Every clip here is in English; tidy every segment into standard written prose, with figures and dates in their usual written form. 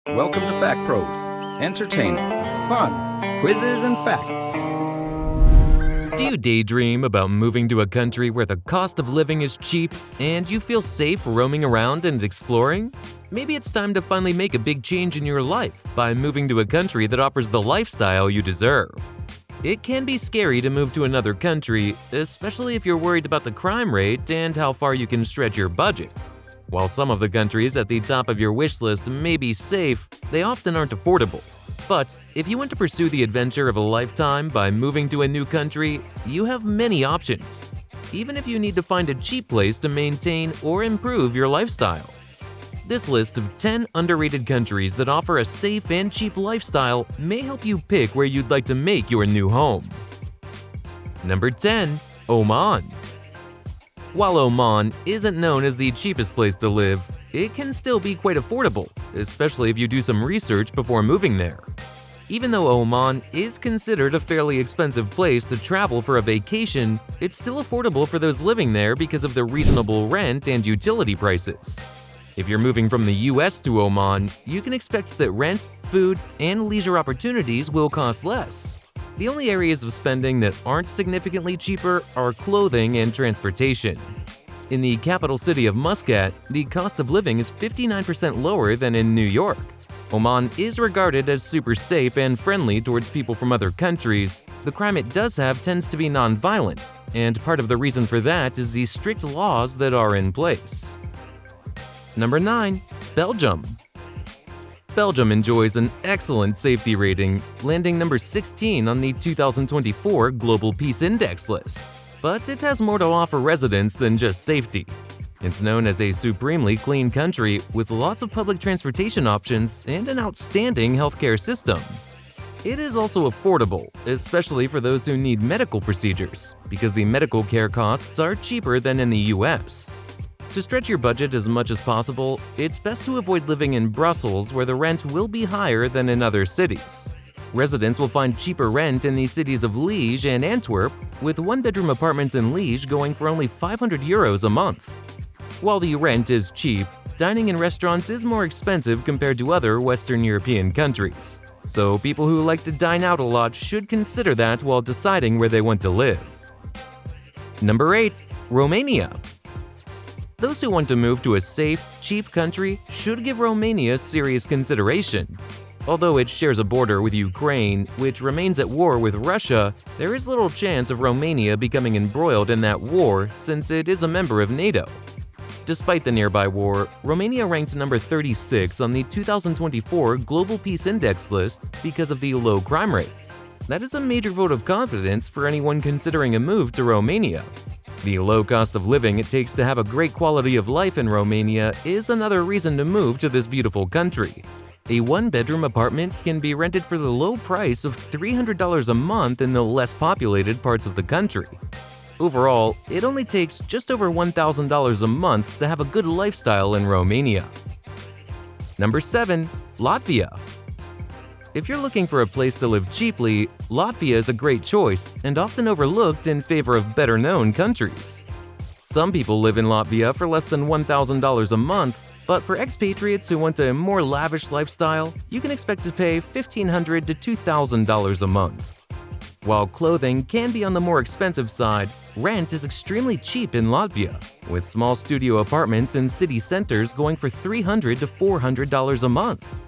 Welcome to FactPros. Entertaining, fun, quizzes, and facts. Do you daydream about moving to a country where the cost of living is cheap and you feel safe roaming around and exploring? Maybe it's time to finally make a big change in your life by moving to a country that offers the lifestyle you deserve. It can be scary to move to another country, especially if you're worried about the crime rate and how far you can stretch your budget. While some of the countries at the top of your wish list may be safe, they often aren't affordable. But if you want to pursue the adventure of a lifetime by moving to a new country, you have many options, even if you need to find a cheap place to maintain or improve your lifestyle. This list of 10 underrated countries that offer a safe and cheap lifestyle may help you pick where you'd like to make your new home. Number 10. Oman. While Oman isn't known as the cheapest place to live, it can still be quite affordable, especially if you do some research before moving there. Even though Oman is considered a fairly expensive place to travel for a vacation, it's still affordable for those living there because of the reasonable rent and utility prices. If you're moving from the US to Oman, you can expect that rent, food, and leisure opportunities will cost less. The only areas of spending that aren't significantly cheaper are clothing and transportation. In the capital city of Muscat, the cost of living is 59% lower than in New York. Oman is regarded as super safe and friendly towards people from other countries. The crime it does have tends to be non-violent, and part of the reason for that is the strict laws that are in place. Number 9. Belgium. Belgium enjoys an excellent safety rating, landing number 16 on the 2024 Global Peace Index list. But it has more to offer residents than just safety. It's known as a supremely clean country with lots of public transportation options and an outstanding healthcare system. It is also affordable, especially for those who need medical procedures, because the medical care costs are cheaper than in the US. To stretch your budget as much as possible, it's best to avoid living in Brussels, where the rent will be higher than in other cities. Residents will find cheaper rent in the cities of Liège and Antwerp, with one-bedroom apartments in Liège going for only €500 a month. While the rent is cheap, dining in restaurants is more expensive compared to other Western European countries. So people who like to dine out a lot should consider that while deciding where they want to live. Number 8. Romania. Those who want to move to a safe, cheap country should give Romania serious consideration. Although it shares a border with Ukraine, which remains at war with Russia, there is little chance of Romania becoming embroiled in that war since it is a member of NATO. Despite the nearby war, Romania ranked number 36 on the 2024 Global Peace Index list because of the low crime rate. That is a major vote of confidence for anyone considering a move to Romania. The low cost of living it takes to have a great quality of life in Romania is another reason to move to this beautiful country. A one-bedroom apartment can be rented for the low price of $300 a month in the less populated parts of the country. Overall, it only takes just over $1,000 a month to have a good lifestyle in Romania. Number 7. Latvia. If you're looking for a place to live cheaply, Latvia is a great choice and often overlooked in favor of better-known countries. Some people live in Latvia for less than $1,000 a month, but for expatriates who want a more lavish lifestyle, you can expect to pay $1,500 to $2,000 a month. While clothing can be on the more expensive side, rent is extremely cheap in Latvia, with small studio apartments in city centers going for $300 to $400 a month.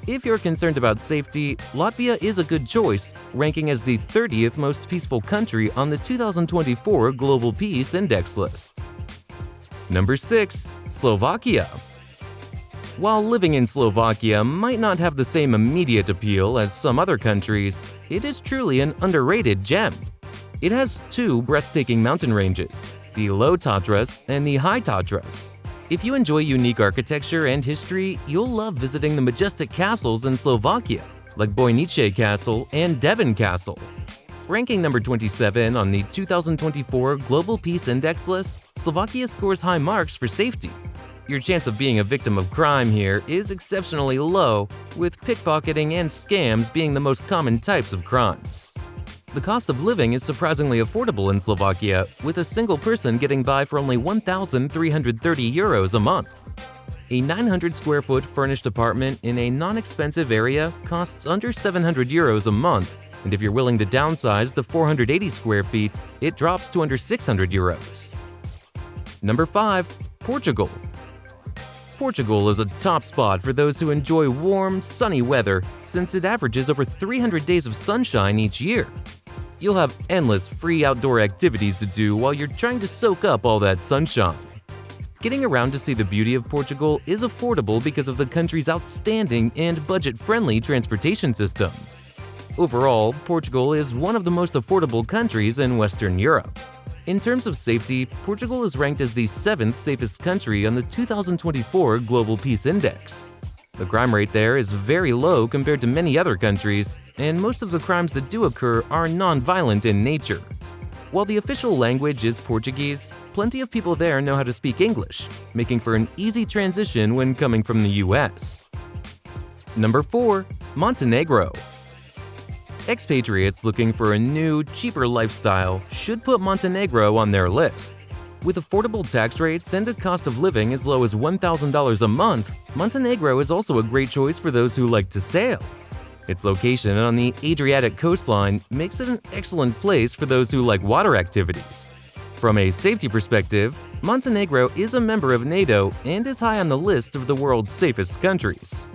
If you're concerned about safety, Latvia is a good choice, ranking as the 30th most peaceful country on the 2024 Global Peace Index list. Number 6. Slovakia. While living in Slovakia might not have the same immediate appeal as some other countries, it is truly an underrated gem. It has two breathtaking mountain ranges, the Low Tatras and the High Tatras. If you enjoy unique architecture and history, you'll love visiting the majestic castles in Slovakia, like Bojnice Castle and Devon Castle. Ranking number 27 on the 2024 Global Peace Index list, Slovakia scores high marks for safety. Your chance of being a victim of crime here is exceptionally low, with pickpocketing and scams being the most common types of crimes. The cost of living is surprisingly affordable in Slovakia, with a single person getting by for only €1,330 a month. A 900 square foot furnished apartment in a non-expensive area costs under €700 a month, and if you're willing to downsize to 480 square feet, it drops to under €600. Number 5. Portugal. Portugal is a top spot for those who enjoy warm, sunny weather since it averages over 300 days of sunshine each year. You'll have endless free outdoor activities to do while you're trying to soak up all that sunshine. Getting around to see the beauty of Portugal is affordable because of the country's outstanding and budget-friendly transportation system. Overall, Portugal is one of the most affordable countries in Western Europe. In terms of safety, Portugal is ranked as the 7th safest country on the 2024 Global Peace Index. The crime rate there is very low compared to many other countries, and most of the crimes that do occur are non-violent in nature. While the official language is Portuguese, plenty of people there know how to speak English, making for an easy transition when coming from the US. Number 4. Montenegro. Expatriates looking for a new, cheaper lifestyle should put Montenegro on their list. With affordable tax rates and a cost of living as low as $1,000 a month, Montenegro is also a great choice for those who like to sail. Its location on the Adriatic coastline makes it an excellent place for those who like water activities. From a safety perspective, Montenegro is a member of NATO and is high on the list of the world's safest countries.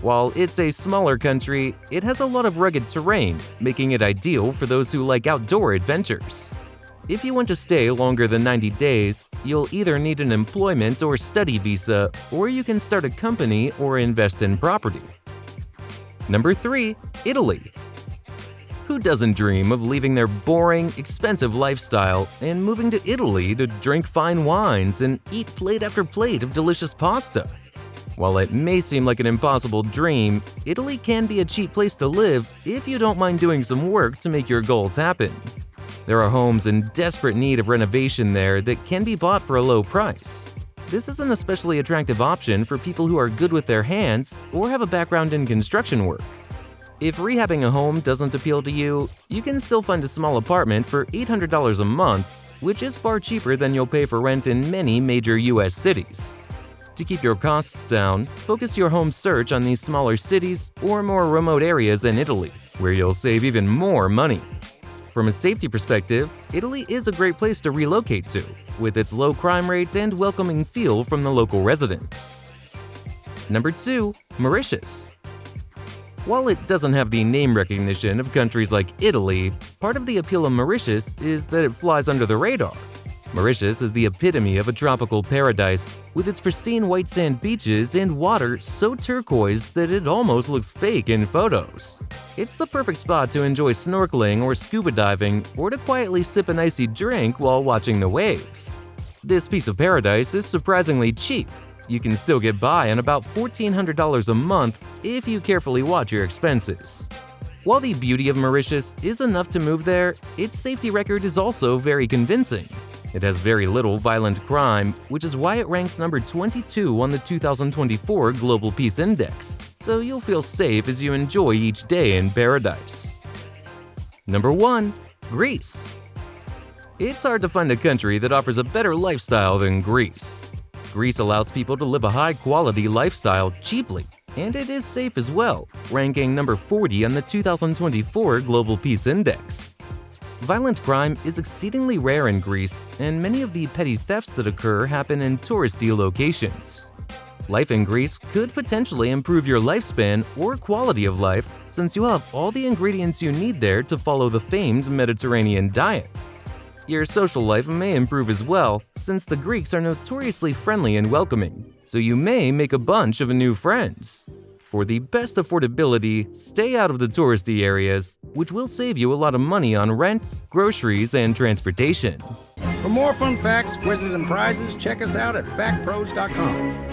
While it's a smaller country, it has a lot of rugged terrain, making it ideal for those who like outdoor adventures. If you want to stay longer than 90 days, you'll either need an employment or study visa, or you can start a company or invest in property. Number 3. Italy. Who doesn't dream of leaving their boring, expensive lifestyle and moving to Italy to drink fine wines and eat plate after plate of delicious pasta? While it may seem like an impossible dream, Italy can be a cheap place to live if you don't mind doing some work to make your goals happen. There are homes in desperate need of renovation there that can be bought for a low price. This is an especially attractive option for people who are good with their hands or have a background in construction work. If rehabbing a home doesn't appeal to you, you can still find a small apartment for $800 a month, which is far cheaper than you'll pay for rent in many major US cities. To keep your costs down, focus your home search on these smaller cities or more remote areas in Italy, where you'll save even more money. From a safety perspective, Italy is a great place to relocate to, with its low crime rate and welcoming feel from the local residents. Number 2. Mauritius. While it doesn't have the name recognition of countries like Italy, part of the appeal of Mauritius is that it flies under the radar. Mauritius is the epitome of a tropical paradise, with its pristine white sand beaches and water so turquoise that it almost looks fake in photos. It's the perfect spot to enjoy snorkeling or scuba diving, or to quietly sip an icy drink while watching the waves. This piece of paradise is surprisingly cheap. You can still get by on about $1,400 a month if you carefully watch your expenses. While the beauty of Mauritius is enough to move there, its safety record is also very convincing. It has very little violent crime, which is why it ranks number 22 on the 2024 Global Peace Index, so you'll feel safe as you enjoy each day in paradise. Number 1. Greece. It's hard to find a country that offers a better lifestyle than Greece. Greece allows people to live a high-quality lifestyle cheaply, and it is safe as well, ranking number 40 on the 2024 Global Peace Index. Violent crime is exceedingly rare in Greece, and many of the petty thefts that occur happen in touristy locations. Life in Greece could potentially improve your lifespan or quality of life, since you'll have all the ingredients you need there to follow the famed Mediterranean diet. Your social life may improve as well, since the Greeks are notoriously friendly and welcoming, so you may make a bunch of new friends. For the best affordability, stay out of the touristy areas, which will save you a lot of money on rent, groceries, and transportation. For more fun facts, quizzes, and prizes, check us out at FactPros.com.